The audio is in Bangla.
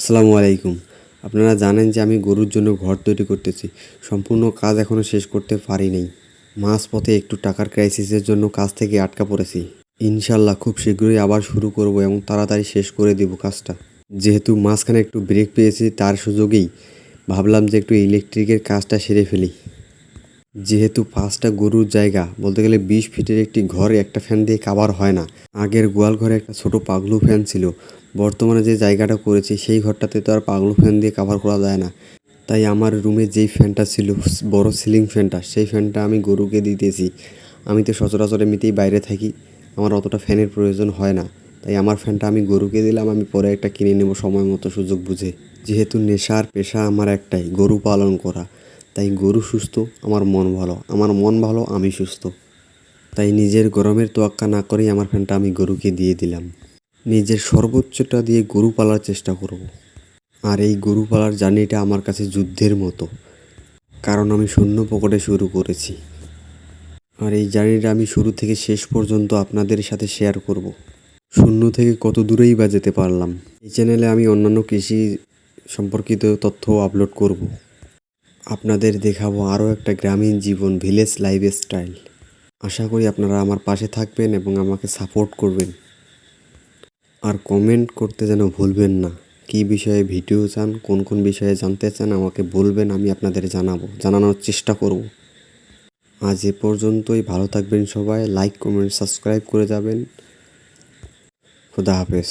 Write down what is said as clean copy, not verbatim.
আসসালামু আলাইকুম। আপনারা জানেন যে আমি গরুর জন্য ঘর তৈরি করতেছি। সম্পূর্ণ কাজ এখনও শেষ করতে পারি নাই। মাঝপথে একটু টাকার ক্রাইসিসের জন্য কাজ থেকে আটকা পড়েছি। ইনশাল্লাহ খুব শীঘ্রই আবার শুরু করব এবং তাড়াতাড়ি শেষ করে দিব কাজটা। যেহেতু মাঝখানে একটু ব্রেক পেয়েছি তার সুযোগেই ভাবলাম যে একটু ইলেকট্রিকের কাজটা সেরে ফেলি। যেহেতু 5টা গরুর জায়গা বলতে গেলে 20 ফিটের একটি ঘরে একটা ফ্যান দিয়ে কাভার হয় না। আগের গোয়াল ঘরে একটা ছোট পাগলু ফ্যান ছিল। বর্তমানে যে জায়গাটা করেছি সেই ঘরটাতে তো আর পাগলু ফ্যান দিয়ে কাভার করা যায় না। তাই আমার রুমে যেই ফ্যানটা ছিল বড় সিলিং ফ্যানটা, সেই ফ্যানটা আমি গরুকে দিতেছি। আমি তো সচরাচর এমনিতেই বাইরে থাকি, আমার অতটা ফ্যানের প্রয়োজন হয় না। তাই আমার ফ্যানটা আমি গরুকে দিলাম, আমি পরে একটা কিনে নেব সময় মতো সুযোগ বুঝে। যেহেতু নেশার পেশা আমার একটাই, গরু পালন করা। তাই গরু সুস্থ, আমার মন ভালো, আমার মন ভালো, আমি সুস্থ। তাই নিজের গরমের তোয়াক্কা না করেই আমার ফ্যানটা আমি গরুকে দিয়ে দিলাম। নিজের সর্বোচ্চটা দিয়ে গরু পালার চেষ্টা করব। আর এই গরু পালার জার্নিটা আমার কাছে যুদ্ধের মতো, কারণ আমি শূন্য পকেটে শুরু করেছি। আর এই জার্নিটা আমি শুরু থেকে শেষ পর্যন্ত আপনাদের সাথে শেয়ার করব। শূন্য থেকে কত দূরেই বা যেতে পারলাম। এই চ্যানেলে আমি অন্যান্য কৃষি সম্পর্কিত তথ্য আপলোড করব। আপনাদের দেখাবো আরও একটা গ্রামীণ জীবন, ভিলেজ লাইফস্টাইল। আশা করি আপনারা আমার পাশে থাকবেন এবং আমাকে সাপোর্ট করবেন। আর কমেন্ট করতে যেন ভুলবেন না। কী বিষয়ে ভিডিও চান, কোন কোন বিষয়ে জানতে চান আমাকে বলবেন, আমি আপনাদের জানানোর চেষ্টা করব। আজ এ পর্যন্তই। ভালো থাকবেন সবাই। লাইক, কমেন্ট, সাবস্ক্রাইব করে যাবেন। খুদা হাফেজ।